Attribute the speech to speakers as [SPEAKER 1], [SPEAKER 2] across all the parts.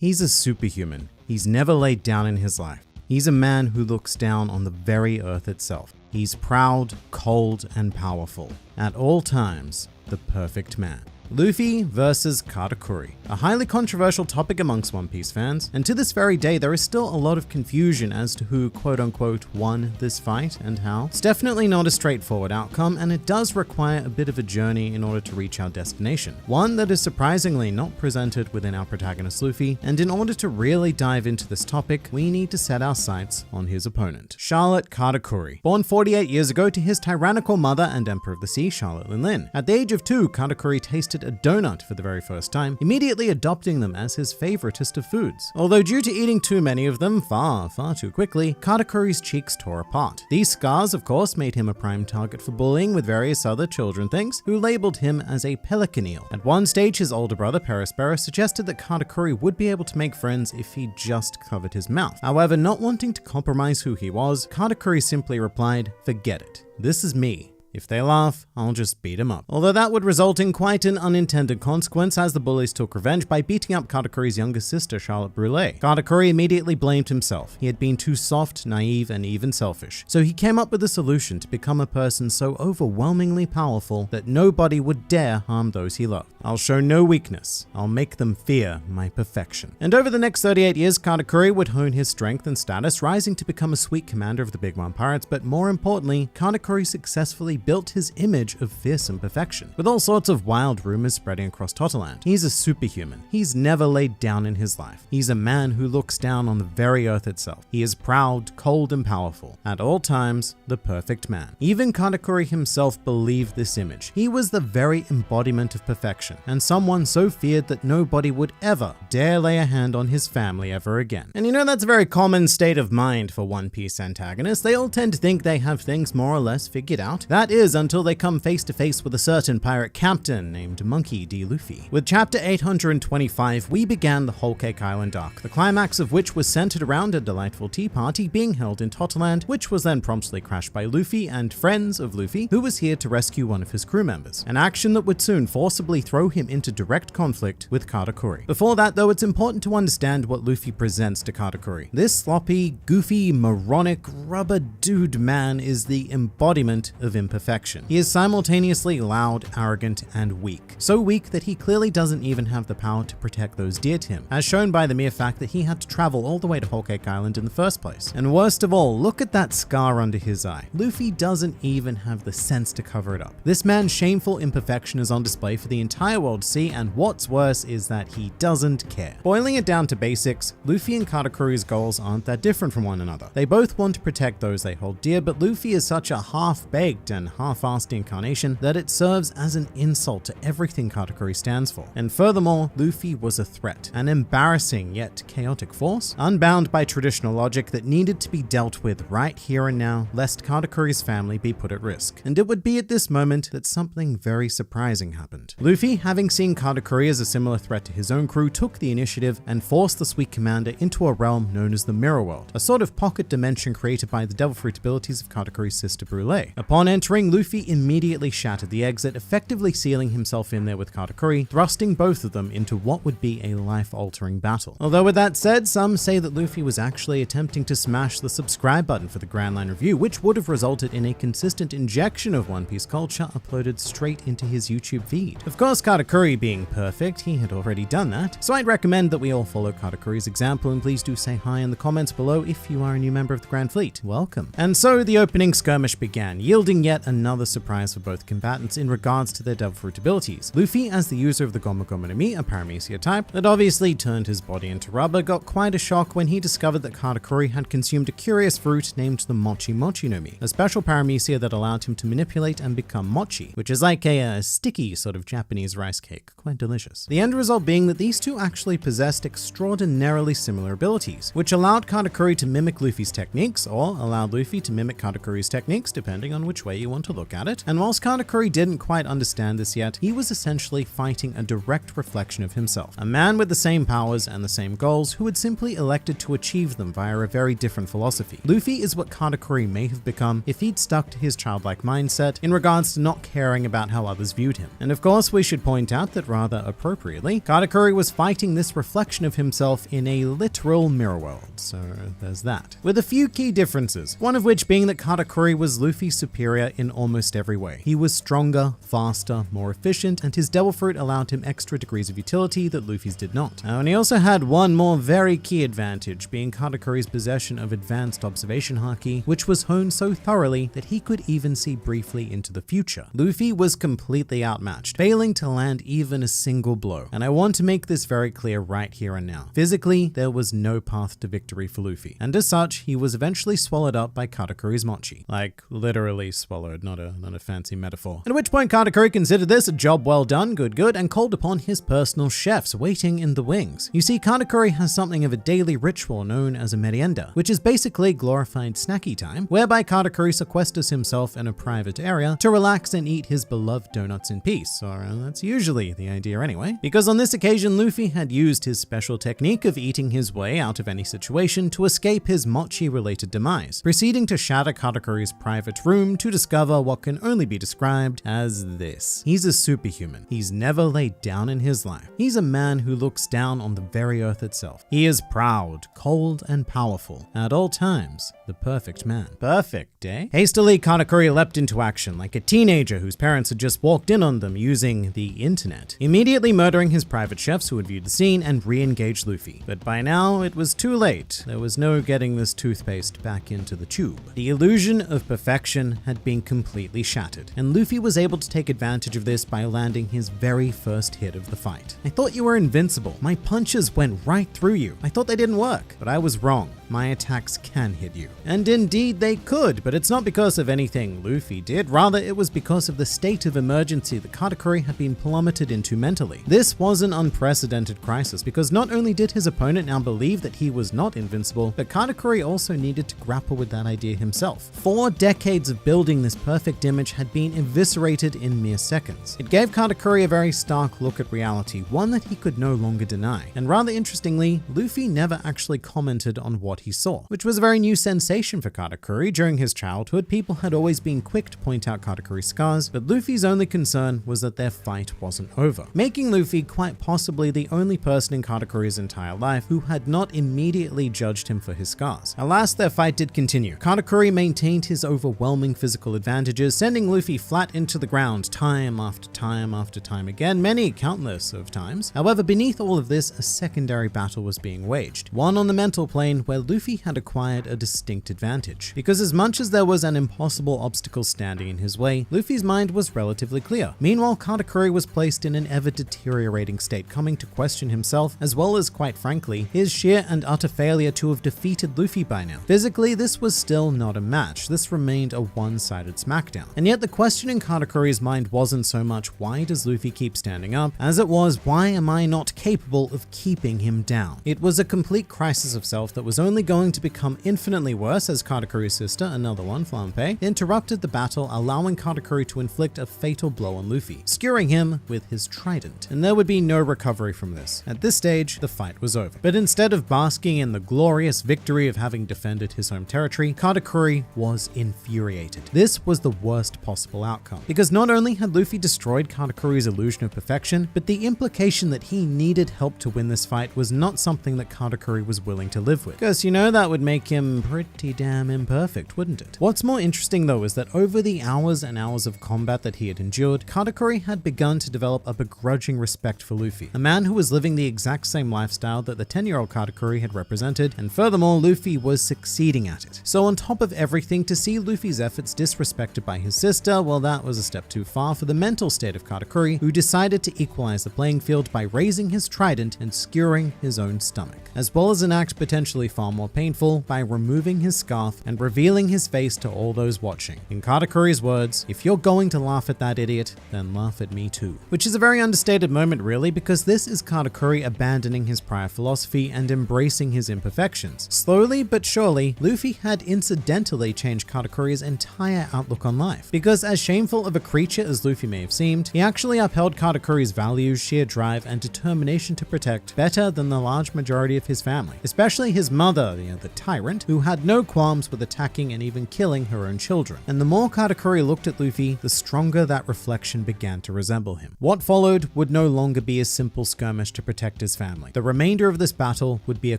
[SPEAKER 1] He's a superhuman. He's never laid down in his life. He's a man who looks down on the very earth itself. He's proud, cold, and powerful. At all times, the perfect man. Luffy versus Katakuri, a highly controversial topic amongst One Piece fans, and to this very day there is still a lot of confusion as to who quote-unquote won this fight and how. It's definitely not a straightforward outcome, and it does require a bit of a journey in order to reach our destination. One that is surprisingly not presented within our protagonist Luffy, and in order to really dive into this topic, we need to set our sights on his opponent, Charlotte Katakuri. Born 48 years ago to his tyrannical mother and Emperor of the Sea, Charlotte Linlin. At the age of 2, Katakuri tasted a donut for the very first time, immediately adopting them as his favoritist of foods. Although due to eating too many of them far too quickly, Katakuri's cheeks tore apart. These scars, of course, made him a prime target for bullying with various other children things, who labeled him as a pelican eel. At one stage, his older brother, Perispera, suggested that Katakuri would be able to make friends if he just covered his mouth. However, not wanting to compromise who he was, Katakuri simply replied, "Forget it. This is me. If they laugh, I'll just beat him up." Although that would result in quite an unintended consequence, as the bullies took revenge by beating up Katakuri's younger sister, Charlotte Brûlé. Katakuri immediately blamed himself. He had been too soft, naive, and even selfish. So he came up with a solution to become a person so overwhelmingly powerful that nobody would dare harm those he loved. "I'll show no weakness. I'll make them fear my perfection." And over the next 38 years, Katakuri would hone his strength and status, rising to become a sweet commander of the Big One Pirates, but more importantly, Katakuri successfully built his image of fearsome perfection, with all sorts of wild rumors spreading across Totaland. He's a superhuman. He's never laid down in his life. He's a man who looks down on the very earth itself. He is proud, cold, and powerful. At all times, the perfect man. Even Katakuri himself believed this image. He was the very embodiment of perfection, and someone so feared that nobody would ever dare lay a hand on his family ever again. And you know, that's a very common state of mind for One Piece antagonists. They all tend to think they have things more or less figured out. That is, until they come face to face with a certain pirate captain named Monkey D. Luffy. With chapter 825, we began the Whole Cake Island arc, the climax of which was centered around a delightful tea party being held in Totaland, which was then promptly crashed by Luffy and friends of Luffy, who was here to rescue one of his crew members, an action that would soon forcibly throw him into direct conflict with Katakuri. Before that though, it's important to understand what Luffy presents to Katakuri. This sloppy, goofy, moronic, rubber dude man is the embodiment of imperfection. He is simultaneously loud, arrogant, and weak. So weak that he clearly doesn't even have the power to protect those dear to him, as shown by the mere fact that he had to travel all the way to Whole Cake Island in the first place. And worst of all, look at that scar under his eye. Luffy doesn't even have the sense to cover it up. This man's shameful imperfection is on display for the entire world to see, and what's worse is that he doesn't care. Boiling it down to basics, Luffy and Katakuri's goals aren't that different from one another. They both want to protect those they hold dear, but Luffy is such a half-baked and half-assed incarnation that it serves as an insult to everything Katakuri stands for. And furthermore, Luffy was a threat, an embarrassing yet chaotic force, unbound by traditional logic that needed to be dealt with right here and now, lest Katakuri's family be put at risk. And it would be at this moment that something very surprising happened. Luffy, having seen Katakuri as a similar threat to his own crew, took the initiative and forced the Sweet Commander into a realm known as the Mirror World, a sort of pocket dimension created by the devil fruit abilities of Katakuri's sister Brûlé. Upon entering, Luffy immediately shattered the exit, effectively sealing himself in there with Katakuri, thrusting both of them into what would be a life-altering battle. Although with that said, some say that Luffy was actually attempting to smash the subscribe button for the Grand Line Review, which would have resulted in a consistent injection of One Piece culture uploaded straight into his YouTube feed. Of course, Katakuri being perfect, he had already done that, so I'd recommend that we all follow Katakuri's example, and please do say hi in the comments below if you are a new member of the Grand Fleet. Welcome. And so the opening skirmish began, yielding yet another surprise for both combatants in regards to their devil fruit abilities. Luffy, as the user of the Gomu Gomu no Mi, a paramecia type that obviously turned his body into rubber, got quite a shock when he discovered that Katakuri had consumed a curious fruit named the Mochi Mochi no Mi, a special paramecia that allowed him to manipulate and become mochi, which is like a sticky sort of Japanese rice cake, quite delicious. The end result being that these two actually possessed extraordinarily similar abilities, which allowed Katakuri to mimic Luffy's techniques, or allowed Luffy to mimic Katakuri's techniques, depending on which way you want to look at it. And whilst Katakuri didn't quite understand this yet, he was essentially fighting a direct reflection of himself. A man with the same powers and the same goals who had simply elected to achieve them via a very different philosophy. Luffy is what Katakuri may have become if he'd stuck to his childlike mindset in regards to not caring about how others viewed him. And of course, we should point out that rather appropriately, Katakuri was fighting this reflection of himself in a literal mirror world. So there's that. With a few key differences, one of which being that Katakuri was Luffy's superior in almost every way. He was stronger, faster, more efficient, and his Devil Fruit allowed him extra degrees of utility that Luffy's did not. And he also had one more very key advantage, being Katakuri's possession of advanced observation haki, which was honed so thoroughly that he could even see briefly into the future. Luffy was completely outmatched, failing to land even a single blow. And I want to make this very clear right here and now. Physically, there was no path to victory for Luffy, and as such, he was eventually swallowed up by Katakuri's mochi. Like, literally swallowed, not a fancy metaphor. At which point Katakuri considered this a job well done, good, and called upon his personal chefs waiting in the wings. You see, Katakuri has something of a daily ritual known as a merienda, which is basically glorified snacky time, whereby Katakuri sequesters himself in a private area to relax and eat his beloved donuts in peace, or that's usually the idea anyway. Because on this occasion, Luffy had used his special technique of eating his way out of any situation to escape his mochi-related demise, proceeding to shatter Katakuri's private room to discover what can only be described as this. He's a superhuman. He's never laid down in his life. He's a man who looks down on the very earth itself. He is proud, cold, and powerful. At all times, the perfect man. Perfect, eh? Hastily, Katakuri leapt into action like a teenager whose parents had just walked in on them using the internet, immediately murdering his private chefs who had viewed the scene and re-engaged Luffy. But by now, it was too late. There was no getting this toothpaste back into the tube. The illusion of perfection had been completely shattered, and Luffy was able to take advantage of this by landing his very first hit of the fight. I thought you were invincible. My punches went right through you. I thought they didn't work, but I was wrong. My attacks can hit you. And indeed they could, but it's not because of anything Luffy did, rather it was because of the state of emergency that Katakuri had been plummeted into mentally. This was an unprecedented crisis because not only did his opponent now believe that he was not invincible, but Katakuri also needed to grapple with that idea himself. 4 decades of building this perfect image had been eviscerated in mere seconds. It gave Katakuri a very stark look at reality, one that he could no longer deny. And rather interestingly, Luffy never actually commented on what he saw, which was a very new sensation for Katakuri. During his childhood, people had always been quick to point out Katakuri's scars, but Luffy's only concern was that their fight wasn't over, making Luffy quite possibly the only person in Katakuri's entire life who had not immediately judged him for his scars. Alas, their fight did continue. Katakuri maintained his overwhelming physical advantages, sending Luffy flat into the ground time after time after time again, many countless of times. However, beneath all of this, a secondary battle was being waged, one on the mental plane where Luffy had acquired a distinct advantage. Because as much as there was an impossible obstacle standing in his way, Luffy's mind was relatively clear. Meanwhile, Katakuri was placed in an ever deteriorating state, coming to question himself, as well as, quite frankly, his sheer and utter failure to have defeated Luffy by now. Physically, this was still not a match. This remained a one-sided smackdown. And yet the question in Katakuri's mind wasn't so much why does Luffy keep standing up, as it was why am I not capable of keeping him down? It was a complete crisis of self that was only going to become infinitely worse as Katakuri's sister, another one, Flampe, interrupted the battle, allowing Katakuri to inflict a fatal blow on Luffy, skewering him with his trident. And there would be no recovery from this. At this stage, the fight was over. But instead of basking in the glorious victory of having defended his home territory, Katakuri was infuriated. This was the worst possible outcome, because not only had Luffy destroyed Katakuri's illusion of perfection, but the implication that he needed help to win this fight was not something that Katakuri was willing to live with. Because, you know, that would make him pretty damn imperfect, wouldn't it? What's more interesting though is that over the hours and hours of combat that he had endured, Katakuri had begun to develop a begrudging respect for Luffy, a man who was living the exact same lifestyle that the 10-year-old Katakuri had represented, and furthermore, Luffy was succeeding at it. So on top of everything, to see Luffy's efforts disrespected by his sister, well, that was a step too far for the mental state of Katakuri, who decided to equalize the playing field by raising his trident and skewering his own stomach. As well as an act potentially far far more painful by removing his scarf and revealing his face to all those watching. In Katakuri's words, "If you're going to laugh at that idiot, then laugh at me too." Which is a very understated moment really, because this is Katakuri abandoning his prior philosophy and embracing his imperfections. Slowly but surely, Luffy had incidentally changed Katakuri's entire outlook on life. Because as shameful of a creature as Luffy may have seemed, he actually upheld Katakuri's values, sheer drive, and determination to protect better than the large majority of his family. Especially his mother, the tyrant, who had no qualms with attacking and even killing her own children. And the more Katakuri looked at Luffy, the stronger that reflection began to resemble him. What followed would no longer be a simple skirmish to protect his family. The remainder of this battle would be a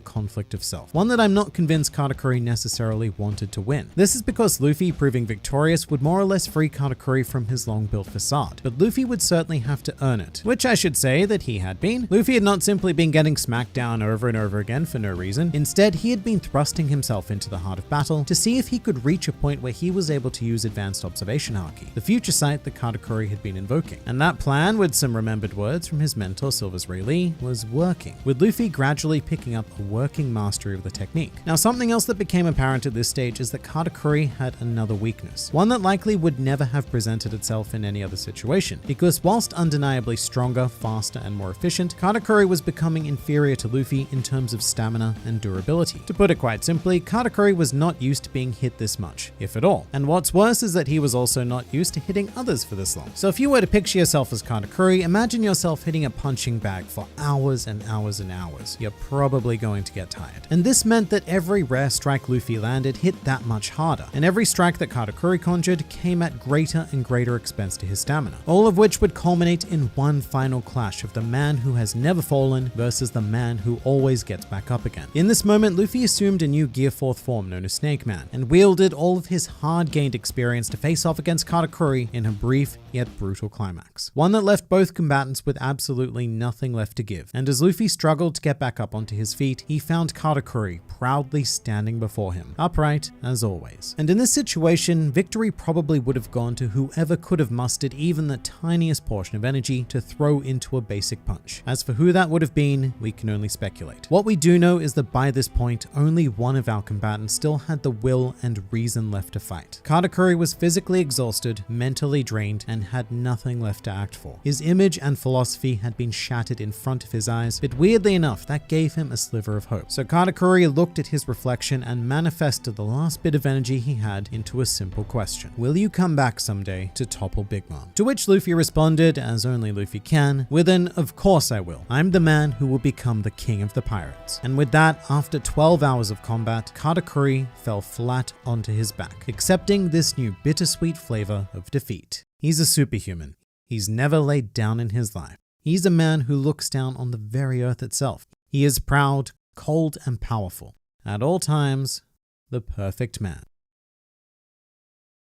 [SPEAKER 1] conflict of self, one that I'm not convinced Katakuri necessarily wanted to win. This is because Luffy proving victorious would more or less free Katakuri from his long-built facade, but Luffy would certainly have to earn it, which I should say that he had been. Luffy had not simply been getting smacked down over and over again for no reason. Instead, he had been thrusting himself into the heart of battle to see if he could reach a point where he was able to use advanced observation haki, the future sight that Katakuri had been invoking. And that plan, with some remembered words from his mentor Silver's Rayleigh, was working, with Luffy gradually picking up a working mastery of the technique. Now, something else that became apparent at this stage is that Katakuri had another weakness, one that likely would never have presented itself in any other situation, because whilst undeniably stronger, faster, and more efficient, Katakuri was becoming inferior to Luffy in terms of stamina and durability. To put it quite simply, Katakuri was not used to being hit this much, if at all. And what's worse is that he was also not used to hitting others for this long. So if you were to picture yourself as Katakuri, imagine yourself hitting a punching bag for hours and hours and hours. You're probably going to get tired. And this meant that every rare strike Luffy landed hit that much harder, and every strike that Katakuri conjured came at greater and greater expense to his stamina, all of which would culminate in one final clash of the man who has never fallen versus the man who always gets back up again. In this moment, Luffy assumed a new Gear 4th form known as Snake Man, and wielded all of his hard-gained experience to face off against Katakuri in a brief yet brutal climax, one that left both combatants with absolutely nothing left to give. And as Luffy struggled to get back up onto his feet, he found Katakuri proudly standing before him, upright as always. And in this situation, victory probably would have gone to whoever could have mustered even the tiniest portion of energy to throw into a basic punch. As for who that would have been, we can only speculate. What we do know is that by this point, only one of our combatants still had the will and reason left to fight. Katakuri was physically exhausted, mentally drained, and had nothing left to act for. His image and philosophy had been shattered in front of his eyes, but weirdly enough, that gave him a sliver of hope. So Katakuri looked at his reflection and manifested the last bit of energy he had into a simple question. Will you come back someday to topple Big Mom? To which Luffy responded, as only Luffy can, with an "Of course I will. I'm the man who will become the king of the pirates." And with that, after 12 hours of combat, Katakuri fell flat onto his back, accepting this new bittersweet flavor of defeat. He's a superhuman. He's never laid down in his life. He's a man who looks down on the very earth itself. He is proud, cold, and powerful. At all times, the perfect man.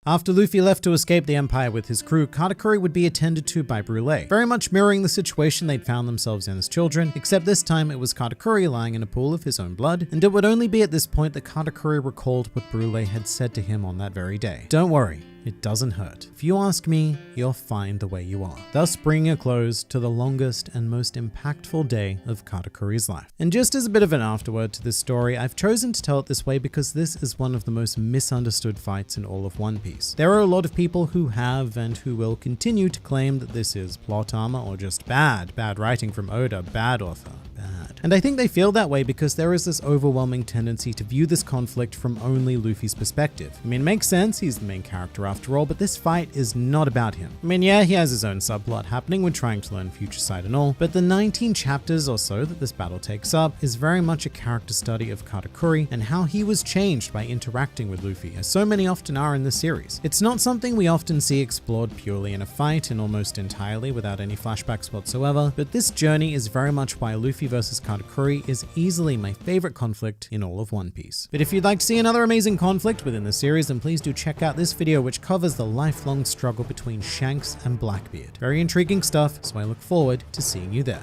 [SPEAKER 1] After Luffy left to escape the Empire with his crew, Katakuri would be attended to by Brûlé, very much mirroring the situation they'd found themselves in as children, except this time it was Katakuri lying in a pool of his own blood, and it would only be at this point that Katakuri recalled what Brûlé had said to him on that very day. "Don't worry. It doesn't hurt. If you ask me, you're fine the way you are." Thus bringing a close to the longest and most impactful day of Katakuri's life. And just as a bit of an afterword to this story, I've chosen to tell it this way because this is one of the most misunderstood fights in all of One Piece. There are a lot of people who have and who will continue to claim that this is plot armor or just bad writing from Oda, bad author, bad. And I think they feel that way because there is this overwhelming tendency to view this conflict from only Luffy's perspective. I mean, it makes sense, he's the main character after all, but this fight is not about him. I mean, yeah, he has his own subplot happening with trying to learn future sight and all, but the 19 chapters or so that this battle takes up is very much a character study of Katakuri and how he was changed by interacting with Luffy, as so many often are in this series. It's not something we often see explored purely in a fight and almost entirely without any flashbacks whatsoever, but this journey is very much why Luffy versus Katakuri is easily my favorite conflict in all of One Piece. But if you'd like to see another amazing conflict within the series, then please do check out this video which covers the lifelong struggle between Shanks and Blackbeard. Very intriguing stuff, so I look forward to seeing you there.